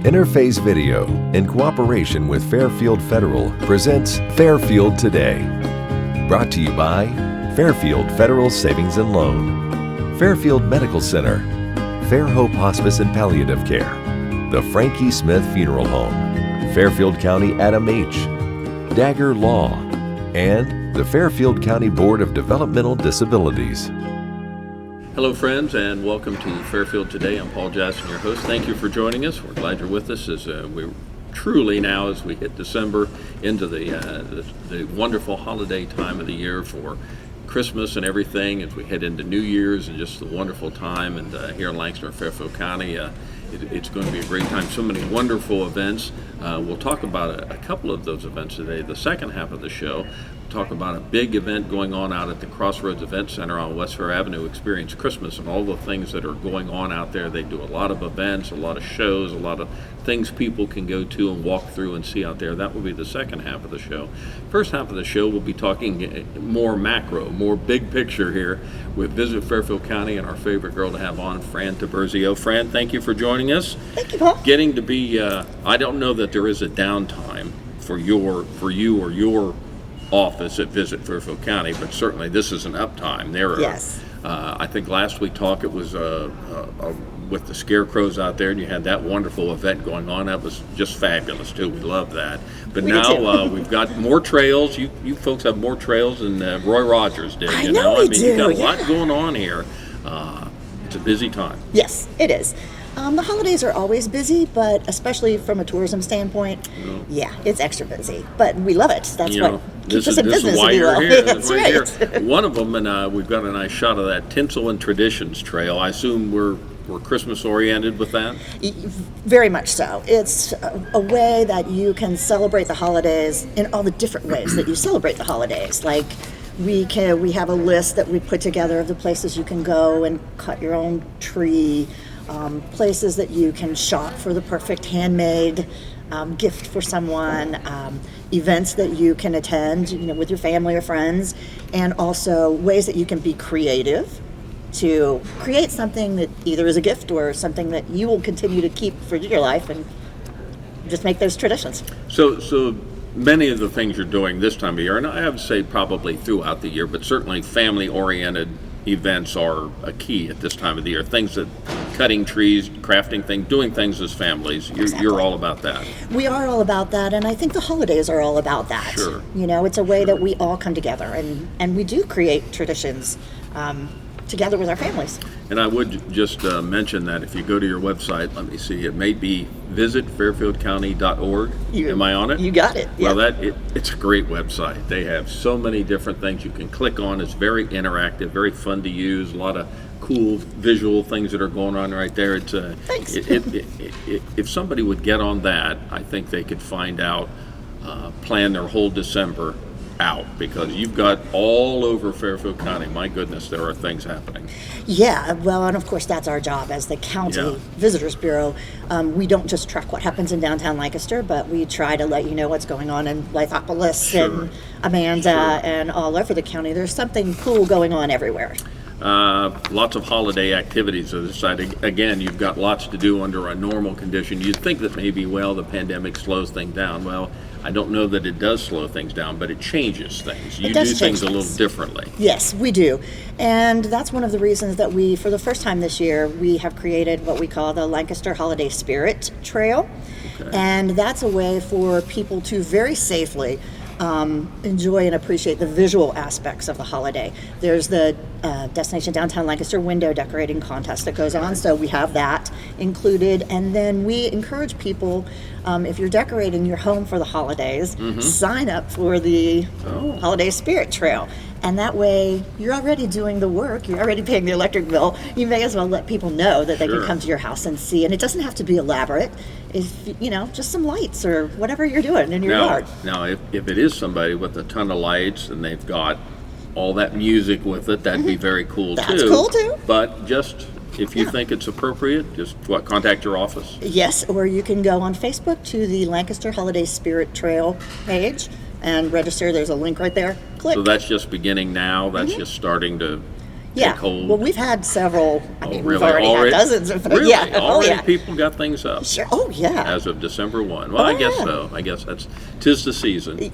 Interface Video, in cooperation with Fairfield Federal, presents Fairfield Today. Brought to you by Fairfield Federal Savings and Loan, Fairfield Medical Center, Fair Hope Hospice and Palliative Care, the Frankie Smith Funeral Home, Fairfield County Adam H., Dagger Law, and the Fairfield County Board of Developmental Disabilities. Hello friends, and welcome to Fairfield Today. I'm Paul Jackson, your host. Thank you for joining us. We're glad you're with us as we truly now, as we hit December, into the wonderful holiday time of the year for Christmas and everything, as we head into New Year's and just the wonderful time. And here in Lancaster, Fairfield County, it's going to be a great time. So many wonderful events. We'll talk about a couple of those events today. The second half of the show, talk about a big event going on out at the Crossroads Event Center on West Fair Avenue, Experience Christmas, and all the things that are going on out there. They do a lot of events, a lot of shows, a lot of things people can go to and walk through and see out there. That will be the second half of the show. First half of the show, we'll be talking more macro, more big picture here with Visit Fairfield County and our favorite girl to have on, Fran Tiburzio. Fran, thank you for joining us. Thank you, Paul. Getting to be, I don't know that there is a downtime for you or your office at Visit Fairfield County, but certainly this is an uptime. There are, yes. I think last we talked it was with the scarecrows out there, and you had that wonderful event going on. That was just fabulous too. We love that. But now we've got more trails. You folks have more trails than Roy Rogers did. I know we do. You've got a lot going on here. It's a busy time. Yes, it is. The holidays are always busy, but especially from a tourism standpoint, yeah, it's extra busy. But we love it. That's what keeps us in business. This is why you're here. That's right. Here. One of them, and we've got a nice shot of that Tinsel and Traditions Trail. I assume we're Christmas oriented with that? Very much so. It's a way that you can celebrate the holidays in all the different ways that you celebrate the holidays. Like we have a list that we put together of the places you can go and cut your own tree. Places that you can shop for the perfect handmade gift for someone, events that you can attend, with your family or friends, and also ways that you can be creative to create something that either is a gift or something that you will continue to keep for your life and just make those traditions. So many of the things you're doing this time of year, and I would say probably throughout the year, but certainly family-oriented events are a key at this time of the year. Things that cutting trees, crafting things, doing things as families. You're all about that. We are all about that, and I think the holidays are all about that. Sure. It's a way that we all come together, and we do create traditions together with our families. And I would just mention that if you go to your website, let me see, it may be visitfairfieldcounty.org. Am I on it? You got it. Well, it's a great website. They have so many different things you can click on. It's very interactive, very fun to use. A lot of cool visual things that are going on right there. Thanks. If somebody would get on that, I think they could find out, plan their whole December out, because you've got all over Fairfield County. My goodness, there are things happening. Yeah, well, and of course that's our job as the County Visitors Bureau. We don't just track what happens in downtown Lancaster, but we try to let you know what's going on in Lithopolis and Amanda and all over the county. There's something cool going on everywhere. Lots of holiday activities on this side. Again, you've got lots to do under a normal condition. You'd think that maybe, the pandemic slows things down. Well, I don't know that it does slow things down, but it changes things. You do things a little differently. Yes, we do. And that's one of the reasons that we, for the first time this year, we have created what we call the Lancaster Holiday Spirit Trail. Okay. And that's a way for people to very safely enjoy and appreciate the visual aspects of the holiday. There's the Destination Downtown Lancaster window decorating contest that goes on, so we have that included. And then we encourage people, if you're decorating your home for the holidays, sign up for the Holiday Spirit Trail. And that way, you're already doing the work, you're already paying the electric bill, you may as well let people know that they can come to your house and see. And it doesn't have to be elaborate. If just some lights or whatever you're doing in your yard. Now, if it is somebody with a ton of lights and they've got all that music with it, that'd be very cool too. That's cool too. But just if you think it's appropriate, just contact your office. Yes, or you can go on Facebook to the Lancaster Holiday Spirit Trail page and register. There's a link right there. Click. So that's just beginning now. That's just starting to Yeah. take hold? Well, we've had several. I mean, we've really? already had dozens of them. Really? Yeah. Already people got things up. Sure. Oh, yeah. As of December 1. Well, I guess yeah. so. I guess tis the season.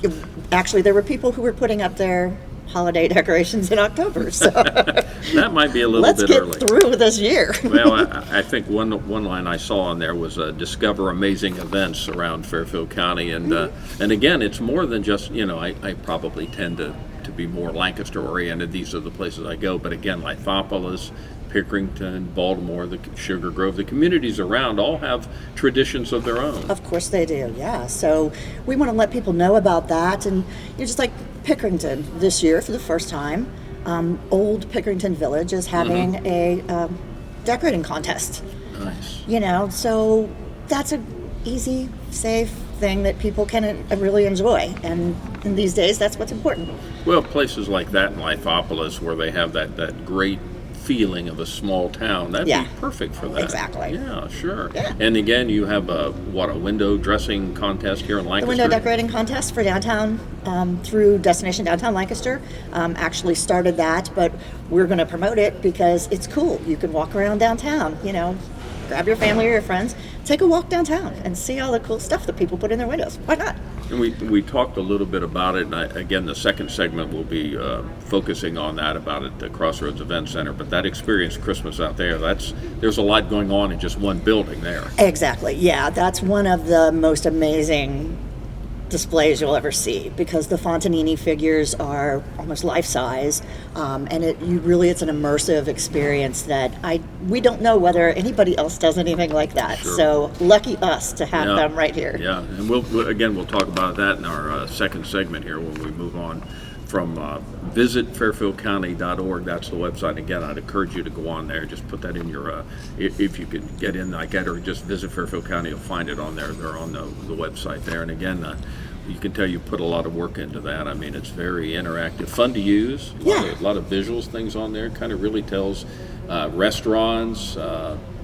Actually, there were people who were putting up their holiday decorations in October. So That might be a little let's bit get early. through this year. Well, I think one line I saw on there was discover amazing events around Fairfield County, and again, it's more than just I probably tend to be more Lancaster oriented. These are the places I go, but again, Lithopolis, Pickerington, Baltimore, the Sugar Grove, the communities around all have traditions of their own. Of course they do, yeah. So we want to let people know about that. And just like Pickerington this year, for the first time, Old Pickerington Village is having a decorating contest. Nice. So that's an easy, safe thing that people can really enjoy. And in these days, that's what's important. Well, places like that in Lithopolis where they have that great feeling of a small town, that'd be perfect for that. Exactly. Yeah, sure. Yeah. And again, you have a window dressing contest here in Lancaster? The window decorating contest for downtown through Destination Downtown Lancaster actually started that, but we're going to promote it because it's cool. You can walk around downtown, grab your family or your friends, take a walk downtown and see all the cool stuff that people put in their windows. Why not? And we talked a little bit about it, and again, the second segment will be focusing on that about at the Crossroads Event Center. But that experience Christmas out there, there's a lot going on in just one building there. Exactly, yeah. That's one of the most amazing displays you'll ever see because the Fontanini figures are almost life-size, and it's an immersive experience that we don't know whether anybody else does anything like that. Sure. So lucky us to have them right here. Yeah, and we'll talk about that in our second segment here when we move on from visit fairfieldcounty.org. That's the website. Again, I'd encourage you to go on there. Just put that in your, if you could get in like that, or just visit Fairfield County, you'll find it on there. They're on the website there. And again, you can tell you put a lot of work into that. I mean, it's very interactive, fun to use. A lot of visuals, things on there. Kind of really tells restaurants,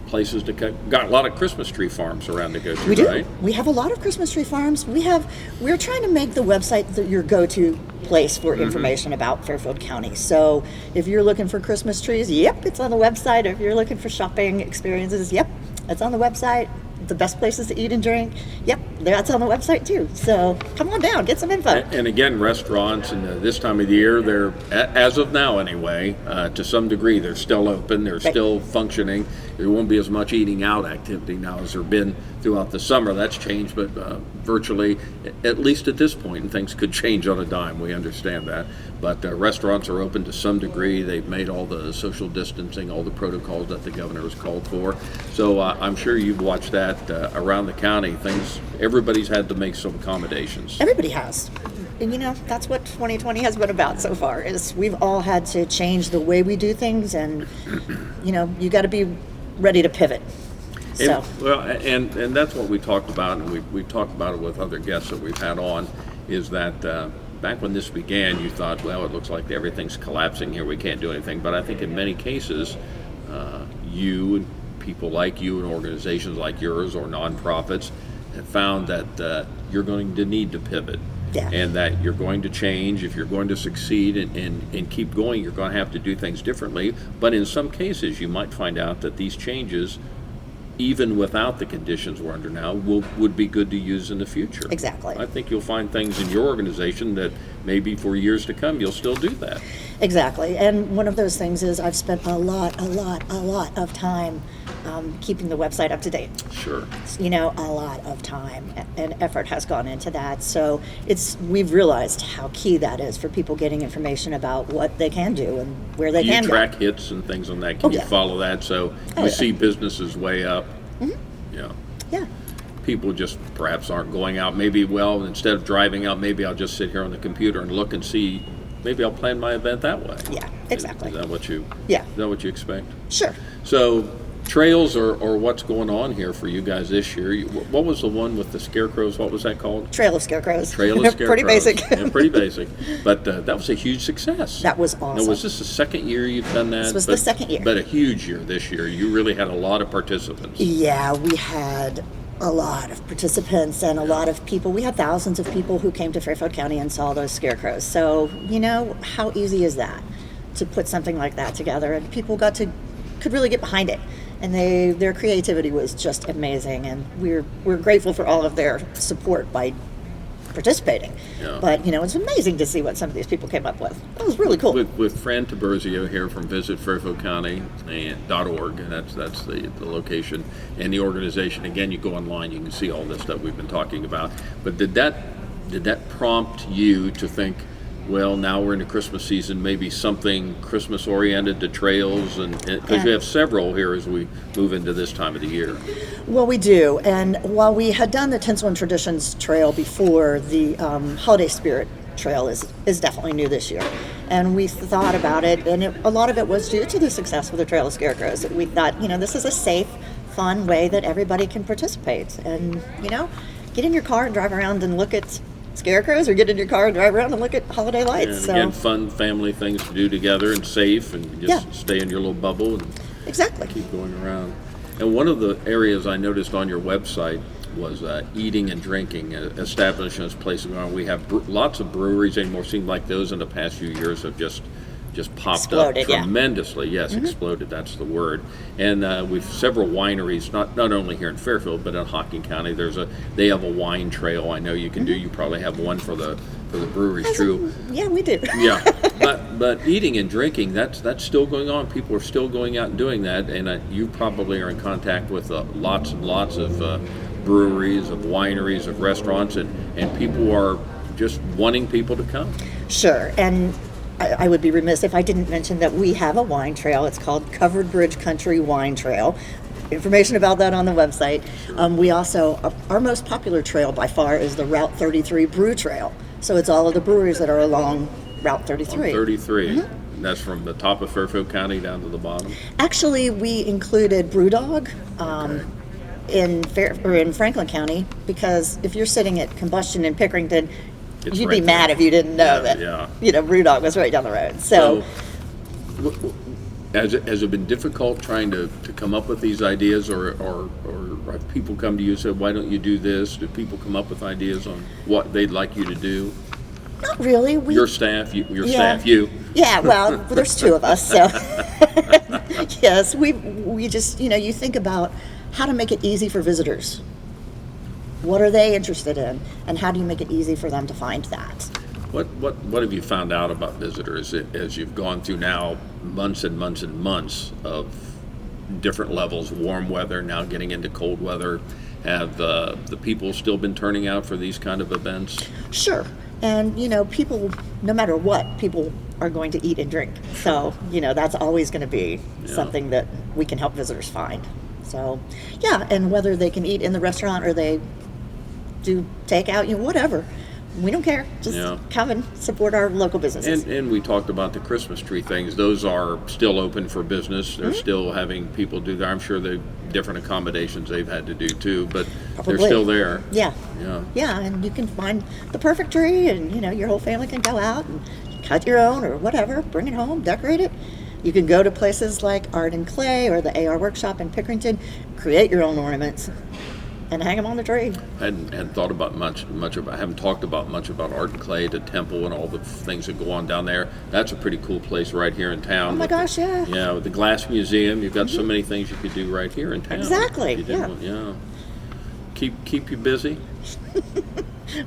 places to got a lot of Christmas tree farms around to go to. We do. Right? We have a lot of Christmas tree farms. We're trying to make the website your go-to place for information about Fairfield County. So if you're looking for Christmas trees, yep, it's on the website. If you're looking for shopping experiences, yep, it's on the website. The best places to eat and drink, yep, that's on the website too. So come on down, get some info. And again, restaurants, and this time of the year, they're, as of now anyway, to some degree, they're still open, they're still functioning. There won't be as much eating out activity now as there been throughout the summer. That's changed, but virtually, at least at this point, and things could change on a dime, we understand that. But restaurants are open to some degree. They've made all the social distancing, all the protocols that the governor has called for. So I'm sure you've watched that around the county. Everybody's had to make some accommodations. Everybody has. And that's what 2020 has been about so far, is we've all had to change the way we do things, and you got to be ready to pivot. So. And that's what we talked about, and we've talked about it with other guests that we've had on, is that back when this began, you thought, well, it looks like everything's collapsing here, we can't do anything. But I think in many cases, you and people like you and organizations like yours or nonprofits have found that you're going to need to pivot. Yeah. And that you're going to change. If you're going to succeed and keep going, you're going to have to do things differently. But in some cases, you might find out that these changes, even without the conditions we're under now, would be good to use in the future. Exactly. I think you'll find things in your organization that maybe for years to come, you'll still do that. Exactly. And one of those things is I've spent a lot of time keeping the website up to date. Sure. A lot of time and effort has gone into that. So we've realized how key that is for people getting information about what they can do and where they can go. You track hits and things on that. Can you follow that? So you see businesses way up. Mm-hmm. Yeah. People just perhaps aren't going out. Maybe, instead of driving out, maybe I'll just sit here on the computer and look and see. Maybe I'll plan my event that way. Yeah, exactly. Is that what you? Yeah. Is that what you expect? Sure. So, trails or what's going on here for you guys this year? What was the one with the scarecrows? What was that called? Trail of Scarecrows. Trail of Scarecrows. Pretty basic. Yeah, pretty basic. But that was a huge success. That was awesome. Now, was this the second year you've done that? This was the second year. But a huge year this year. You really had a lot of participants. Yeah, we had a lot of participants and a lot of people. We had thousands of people who came to Fairfield County and saw those scarecrows. So, how easy is that? to put something like that together, and people could really get behind it. And their creativity was just amazing, and we're grateful for all of their support by participating. Yeah. But it's amazing to see what some of these people came up with. That was really cool. With Fran Tiburzio here from visitfairfieldcounty.org, and that's the location and the organization. Again, you go online, you can see all this stuff we've been talking about. But did that prompt you to think, well, now we're in the Christmas season, maybe something Christmas oriented to trails, and because you have several here as we move into this time of the year? Well, we do. And while we had done the Tinsel and Traditions Trail before, the Holiday Spirit Trail is definitely new this year. And we thought about it, and a lot of it was due to the success of the Trail of Scarecrows. We thought, this is a safe, fun way that everybody can participate. And, get in your car and drive around and look at scarecrows, or get in your car and drive around and look at holiday lights. And again, fun family things to do together, and safe, and just stay in your little bubble and exactly keep going around. And one of the areas I noticed on your website was eating and drinking, establishments, places around. We have lots of breweries anymore. Seem like those in the past few years have just popped exploded, up tremendously. Yeah. Yes, exploded. That's the word. And we've several wineries, not only here in Fairfield, but in Oake County. They have a wine trail. I know you can do. You probably have one for the breweries. True. Yeah, we do. Yeah, but eating and drinking, that's still going on. People are still going out and doing that, and you probably are in contact with lots and lots of breweries, of wineries, of restaurants, and people are just wanting people to come. Sure, and I would be remiss if I didn't mention that we have a wine trail. It's called Covered Bridge Country Wine Trail. Information about that on the website. We also, our most popular trail by far is the Route 33 Brew Trail. So it's all of the breweries that are along Route 33. 33. And that's from the top of Fairfield County down to the bottom? Actually, we included Brewdog in Franklin County, because if you're sitting at Combustion in Pickerington, you'd be mad if you didn't know that Brewdog was right down the road. So has it been difficult trying to come up with these ideas, or have people come to you and said, why don't you do this? Do people come up with ideas on what they'd like you to do? Not really. Your staff, staff, you. Yeah, well, there's two of us, so yes, we just, you think about how to make it easy for visitors. What are they interested in, and how do you make it easy for them to find that? What have you found out about visitors as you've gone through now months and months and months of different levels, warm weather, now getting into cold weather? Have the people still been turning out for these kind of events? Sure. And, people, no matter what, people are going to eat and drink. So, that's always going to be something that we can help visitors find. So, and whether they can eat in the restaurant or they do takeout, whatever. We don't care. Just come and support our local businesses. And we talked about the Christmas tree things. Those are still open for business. They're still having people do that. I'm sure the different accommodations they've had to do too, but they're still there. Yeah, and you can find the perfect tree, and your whole family can go out and cut your own or whatever, bring it home, decorate it. You can go to places like Art and Clay or the AR Workshop in Pickerington, create your own ornaments, and hang them on the tree. I hadn't thought about much about. I haven't talked about much about Art and Clay, the temple, and all the things that go on down there. That's a pretty cool place right here in town. Oh my gosh, yeah. Yeah, with the Glass Museum, you've got so many things you could do right here in town. Exactly. Keep you busy.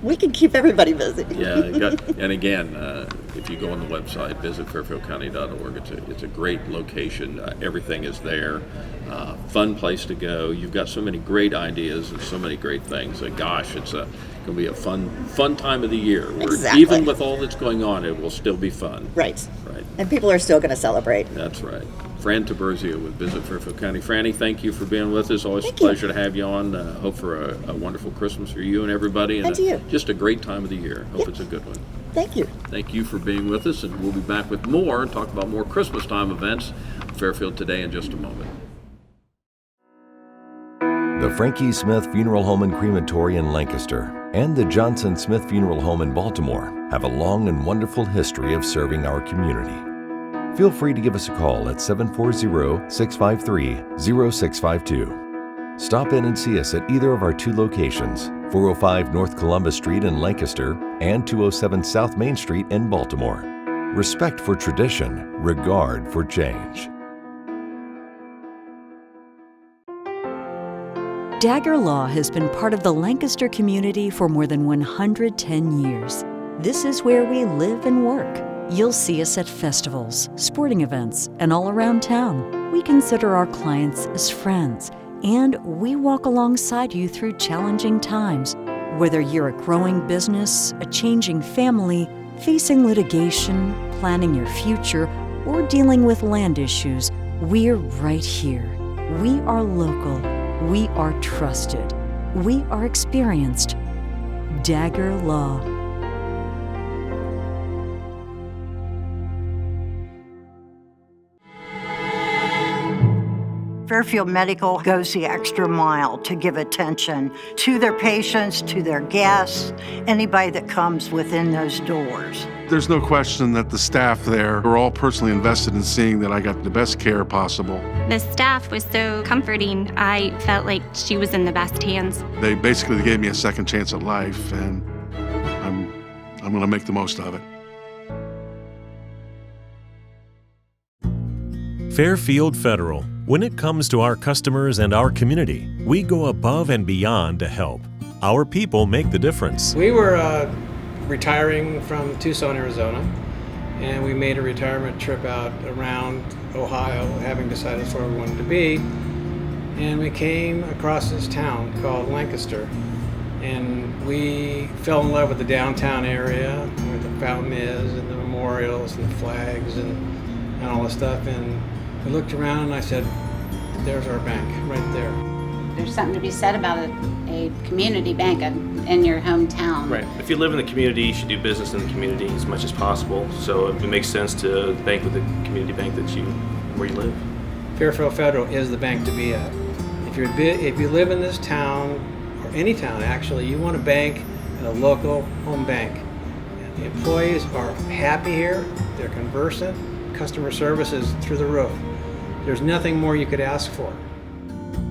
We can keep everybody busy. And again, if you go on the website, visit fairfieldcounty.org. It's a great location. Everything is there. Fun place to go. You've got so many great ideas and so many great things. Gosh, it's going to be a fun time of the year. Exactly. Even with all that's going on, it will still be fun. Right. And people are still going to celebrate. That's right. Fran Tiburzio with Visit Fairfield County. Franny, thank you for being with us. Always a pleasure to have you on. Hope for a wonderful Christmas for you and everybody. And you. Just a great time of the year. Hope it's a good one. Thank you. Thank you for being with us, and we'll be back with more and talk about more Christmas time events. Fairfield Today in just a moment. The Frankie Smith Funeral Home and Crematory in Lancaster and the Johnson Smith Funeral Home in Baltimore have a long and wonderful history of serving our community. Feel free to give us a call at 740-653-0652. Stop in and see us at either of our two locations, 405 North Columbus Street in Lancaster and 207 South Main Street in Baltimore. respect for tradition, regard for change. Dagger Law has been part of the Lancaster community for more than 110 years. This is where we live and work. You'll see us at festivals, sporting events, and all around town. We consider our clients as friends, and we walk alongside you through challenging times. Whether you're a growing business, a changing family, facing litigation, planning your future, or dealing with land issues, we're right here. We are local. We are trusted. We are experienced. Dagger Law. Fairfield Medical goes the extra mile to give attention to their patients, to their guests, anybody that comes within those doors. There's no question that the staff there are all personally invested in seeing that I got the best care possible. The staff was so comforting. I felt like she was in the best hands. They basically gave me a second chance at life, and I'm going to make the most of it. Fairfield Federal. When it comes to our customers and our community, we go above and beyond to help. Our people make the difference. We were retiring from Tucson, Arizona, and we made a retirement trip out around Ohio, having decided that's where we wanted to be. And we came across this town called Lancaster, and we fell in love with the downtown area where the fountain is and the memorials and the flags and all this stuff. And I looked around and I said, there's our bank right there. There's something to be said about a community bank in your hometown. Right. If you live in the community, you should do business in the community as much as possible. So it makes sense to bank with the community bank where you live. Fairfield Federal is the bank to be at. If you live in this town, or any town actually, you want to bank at a local home bank. And the employees are happy here, they're conversant, customer service is through the roof. There's nothing more you could ask for.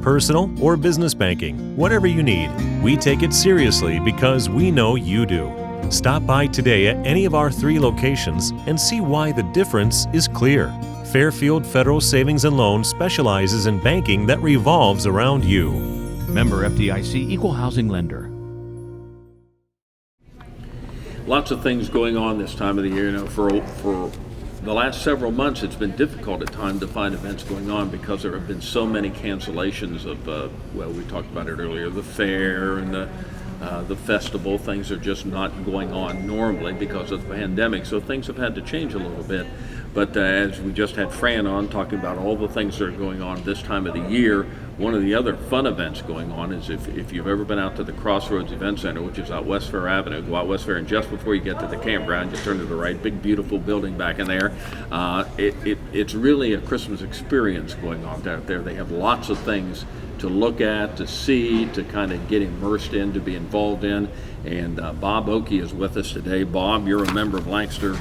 Personal or business banking, whatever you need, we take it seriously because we know you do. Stop by today at any of our 3 locations and see why the difference is clear. Fairfield Federal Savings and Loan specializes in banking that revolves around you. Member FDIC, Equal Housing Lender. Lots of things going on this time of the year. You know, for the last several months, it's been difficult at times to find events going on because there have been so many cancellations of, well, we talked about it earlier, the fair and the festival. Things are just not going on normally because of the pandemic, so things have had to change a little bit. But as we just had Fran on talking about all the things that are going on this time of the year, one of the other fun events going on is if you've ever been out to the Crossroads Event Center, which is out West Fair Avenue, go out West Fair, and just before you get to the campground, you turn to the right, big beautiful building back in there. It's really a Christmas experience going on out there. They have lots of things to look at, to see, to kind of get immersed in, to be involved in. And Bob Oake is with us today. Bob, you're a member of Lancaster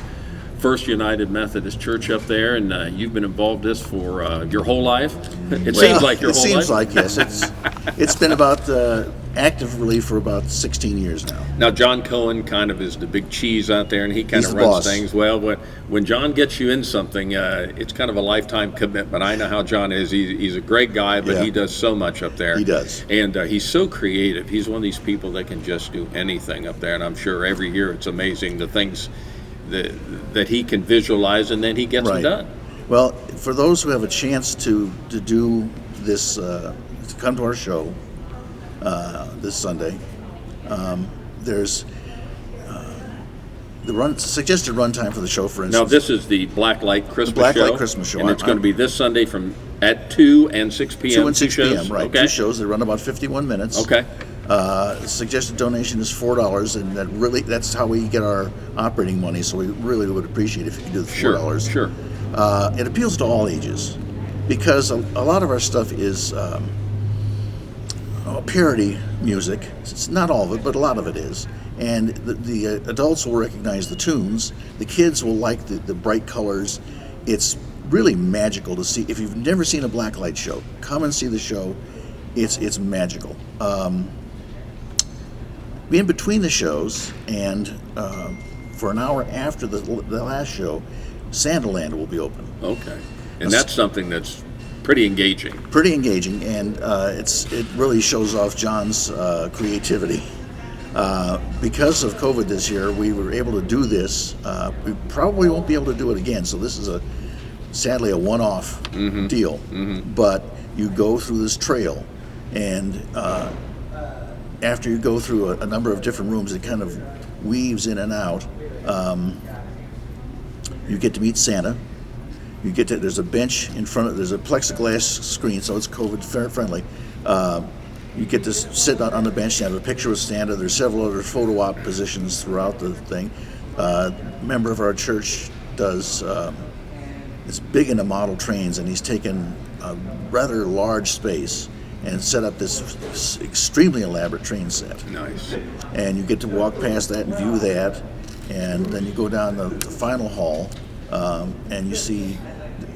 First United Methodist Church up there, and you've been involved in this for your whole life. Seems like your whole life. It seems like, yes. It's been about actively for about 16 years now. Now, John Cohen kind of is the big cheese out there, and he kind of runs things. Well, when John gets you in something, it's kind of a lifetime commitment. I know how John is. He's a great guy, but he does so much up there. He does. And he's so creative. He's one of these people that can just do anything up there, and I'm sure every year it's amazing the things that he can visualize, and then he gets them done. Well, for those who have a chance to do this, to come to our show this Sunday, there's the suggested run time for the show, for instance. Now, this is the Blacklight Christmas Show. Blacklight Christmas Show. And it's going to be this Sunday at 2 and 6 p.m. 2 and 6 p.m., right. Okay. 2 shows. They run about 51 minutes. Okay. Suggested donation is $4, and that's how we get our operating money, so we really would appreciate if you could do the $4. Sure. It appeals to all ages, because a lot of our stuff is parody music. It's not all of it, but a lot of it is. And the adults will recognize the tunes. The kids will like the bright colors. It's really magical to see. If you've never seen a blacklight show, come and see the show. It's magical. In between the shows and for an hour after the last show, Santaland will be open. Okay. And that's something that's pretty engaging. Pretty engaging, and it really shows off John's creativity. Because of COVID this year, we were able to do this. We probably won't be able to do it again, so this is sadly a one-off deal. But you go through this trail, and after you go through a number of different rooms, it kind of weaves in and out. You get to meet Santa. There's a bench in front of, there's a plexiglass screen, so it's COVID friendly. You get to sit on the bench, you have a picture with Santa. There's several other photo op positions throughout the thing. A member of our church is big into model trains, and he's taken a rather large space and set up this extremely elaborate train set. Nice. And you get to walk past that and view that, and then you go down the final hall, and you see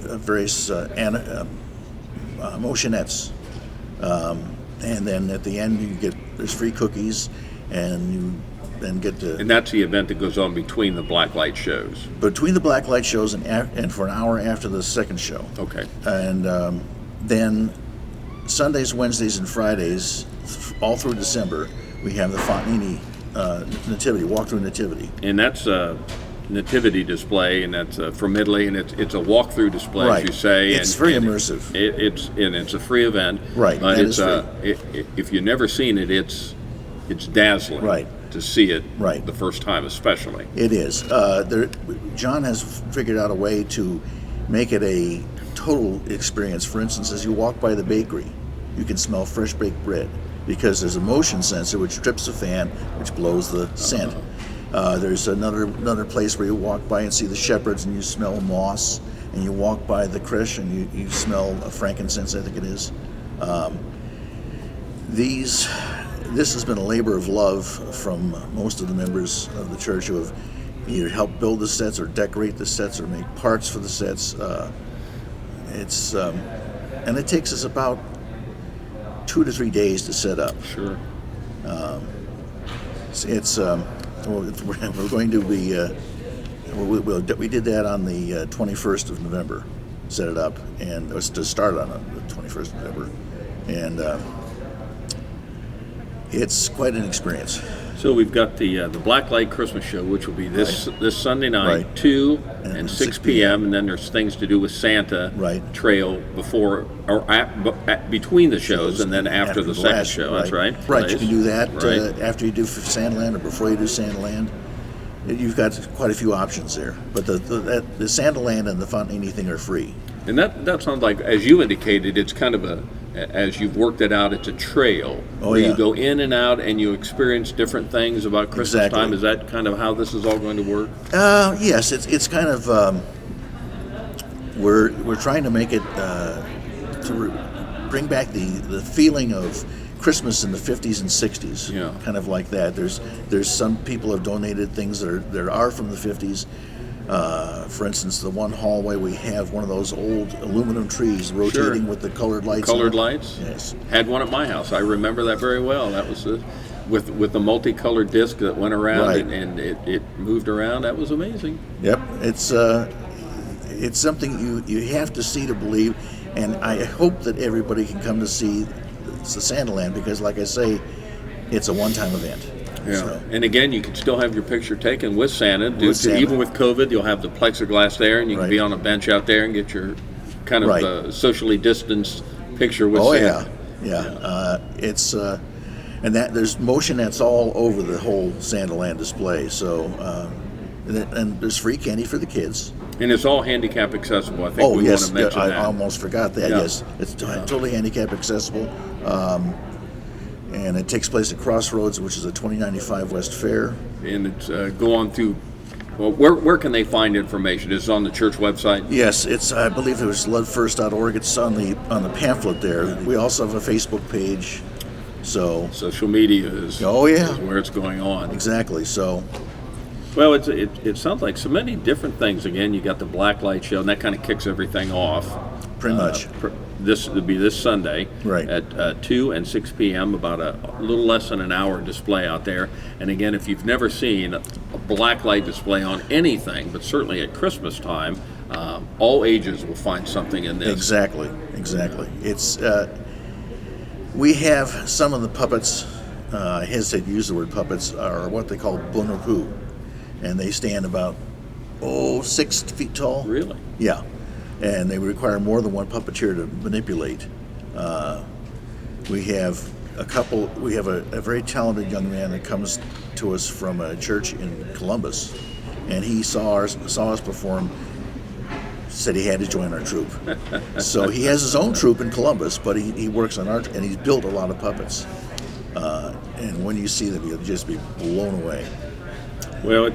various motionettes. And then at the end, there's free cookies, and you then get to... And that's the event that goes on between the blacklight shows? Between the blacklight shows and for an hour after the second show. Okay. And then Sundays, Wednesdays, and Fridays, all through December, we have the Fontanini Nativity, walk-through Nativity. And that's Nativity Display, and that's from Italy, and it's a walk-through display, right. As you say. It's very immersive. It's a free event. Right. But it's free. If you've never seen it, it's dazzling. Right. To see it. Right. The first time, especially. It is. John has figured out a way to make it a total experience. For instance, as you walk by the bakery, you can smell fresh baked bread because there's a motion sensor which trips a fan, which blows the scent. There's another place where you walk by and see the shepherds and you smell moss, and you walk by the creche and you smell frankincense, I think it is. This has been a labor of love from most of the members of the church who have either helped build the sets or decorate the sets or make parts for the sets. And it takes us about 2 to 3 days to set up. Sure. We're going to be. We did that on the 21st of November, set it up, and it was to start on the 21st of November, and it's quite an experience. So we've got the Blacklight Christmas Show, which will be this Sunday night, Right. 2 and 6 p.m., and then there's things to do with Santa Trail before or between the shows, and then after the second show. That's right. Right, you can do that Right. after you do Santaland or before you do Santaland. You've got quite a few options there, but the Santaland and the Fontanini thing are free. And that sounds like, as you indicated, it's kind of as you've worked it out, it's a trail where you go in and out and you experience different things about Christmas time. Is that kind of how this is all going to work? Yes, it's kind of we're trying to make it to bring back the feeling of Christmas in the 50s and 60s. Yeah. Kind of like that. There's some people have donated things that are from the 50s. For instance, the one hallway we have one of those old aluminum trees rotating with the colored lights. Colored lights? Yes. Had one at my house. I remember that very well. That was with the multicolored disc that went around and it moved around. That was amazing. Yep. It's something you have to see to believe, and I hope that everybody can come to see the Santaland because, like I say, it's a one-time event. Yeah. So. And again, you can still have your picture taken with Santa. Even with COVID, you'll have the plexiglass there, and you can be on a bench out there and get your kind of socially distanced picture with Santa. Yeah. It's and that there's motionettes all over the whole Santaland display. So and there's free candy for the kids. And it's all handicap accessible. I think we want to mention that. I almost forgot that. Yeah. Yes, it's totally handicap accessible. And it takes place at Crossroads, which is at 2095 West Fair. And it's go on through. Well, where can they find information? Is it on the church website? Yes, it's. I believe it was lovefirst.org. It's on the pamphlet there. We also have a Facebook page. So social media is. Oh yeah. Is where it's going on. Exactly. So. Well, it sounds like so many different things. Again, you got the Blacklight Show, and that kind of kicks everything off. Pretty much. this would be this Sunday Right. at 2 and 6 p.m., about a little less than an hour display out there. And again, if you've never seen a black light display on anything, but certainly at Christmas time, all ages will find something in this. Exactly. It's we have some of the puppets. I hesitate to use the word puppets, are what they call bonneru, and they stand about 6 feet tall. Really? Yeah, and they require more than one puppeteer to manipulate. We have a couple. We have a very talented young man that comes to us from a church in Columbus, and he saw us perform. Said he had to join our troupe. So he has his own troupe in Columbus, but he works on art, and he's built a lot of puppets. And when you see them, you'll just be blown away. Well,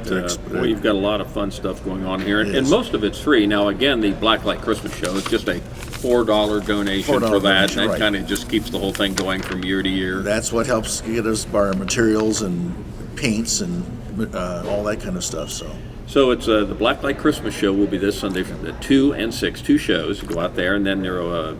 you've got a lot of fun stuff going on here, and most of it's free. Now, again, the Blacklight Christmas Show is just a $4 donation for that, and that kind of just keeps the whole thing going from year to year. That's what helps get us our materials and paints and all that kind of stuff. So it's the Blacklight Christmas Show will be this Sunday from the 2 and 6, 2 shows. You go out there, and then there will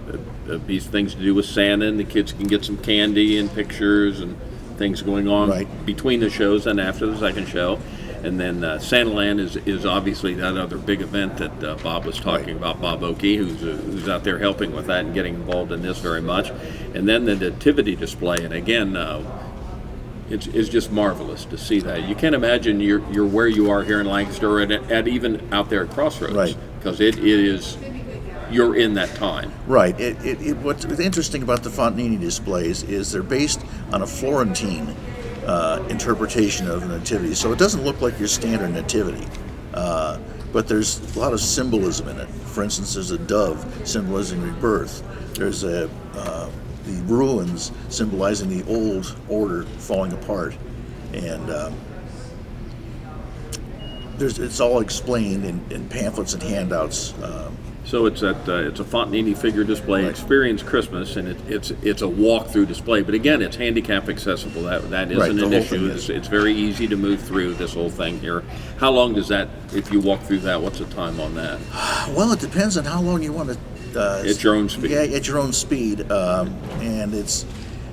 be things to do with Santa, and the kids can get some candy and pictures and things going on between the shows and after the second show. And then Santaland is obviously that other big event that Bob was talking about, Bob Oake, who's out there helping with that and getting involved in this very much. And then the Nativity Display, and again, it's just marvelous to see that. You can't imagine you're where you are here in Lancaster, or at even out there at Crossroads, because it is, you're in that time. Right. What's interesting about the Fontanini displays is they're based on a Florentine interpretation of the Nativity, so it doesn't look like your standard Nativity, but there's a lot of symbolism in it. For instance, there's a dove symbolizing rebirth. There's the ruins symbolizing the old order falling apart, and it's all explained in pamphlets and handouts. So it's a Fontanini figure display, Experience Christmas, and it's a walk-through display. But again, it's handicap accessible. That isn't an issue. It's very easy to move through this whole thing here. How long does that, if you walk through that, what's the time on that? Well, it depends on how long you want to. At your own speed. Yeah, at your own speed, and it's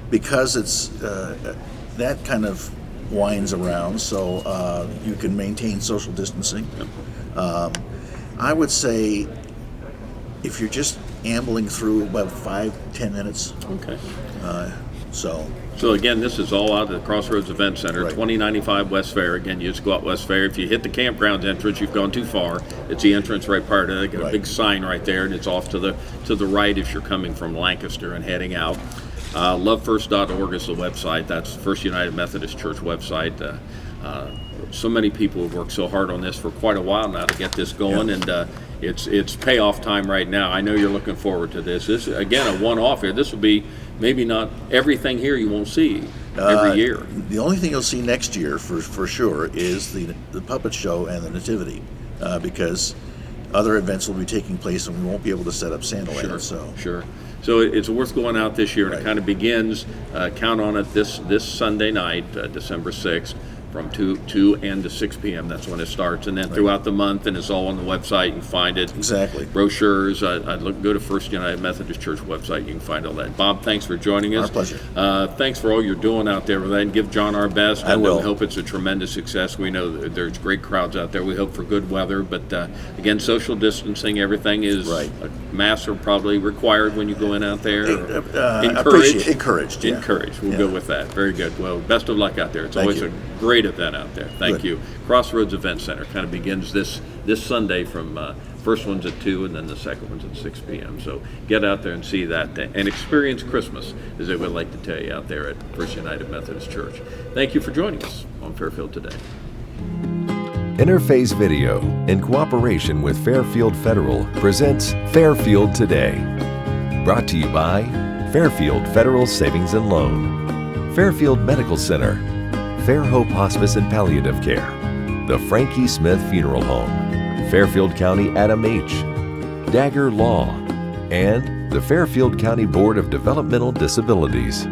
because it's that kind of winds around, so you can maintain social distancing. I would say if you're just ambling through, about 5-10 minutes. Okay. So again, this is all out of the Crossroads Event Center, 2095 West Fair. Again, you just go out West Fair. If you hit the campground entrance, you've gone too far. It's the entrance right part of it. They got a big sign right there, and it's off to the right if you're coming from Lancaster and heading out. Lovefirst.org is the website. That's First United Methodist Church website. So many people have worked so hard on this for quite a while now to get this going, and it's payoff time right now. I know you're looking forward to this. This again a one-off here. This will be maybe not everything here you won't see every year. The only thing you'll see next year for sure is the puppet show and the Nativity, because other events will be taking place and we won't be able to set up Santaland. Sure. So it's worth going out this year, and it kind of begins, count on it, this Sunday night, December 6th, from 2 and to 6 p.m. That's when it starts, and then throughout the month, and it's all on the website. You can find it. Exactly. Brochures. Go to First United Methodist Church website. You can find all that. Bob, thanks for joining us. Our pleasure. Thanks for all you're doing out there with that, and give John our best. I will. We hope it's a tremendous success. We know that there's great crowds out there. We hope for good weather, but again, social distancing, everything is masks are probably required when you go in out there. Encouraged. Yeah. Encouraged. We'll go with that. Very good. Well, best of luck out there. It's always a great event out there. Thank you. Crossroads Event Center kind of begins this Sunday from first one's at 2 and then the second one's at 6 p.m. So get out there and see that and experience Christmas, as they would like to tell you out there at First United Methodist Church. Thank you for joining us on Fairfield Today. Interface Video, in cooperation with Fairfield Federal, presents Fairfield Today. Brought to you by Fairfield Federal Savings and Loan, Fairfield Medical Center, Fair Hope Hospice and Palliative Care, the Frankie Smith Funeral Home, Fairfield County Adam H., Dagger Law, and the Fairfield County Board of Developmental Disabilities.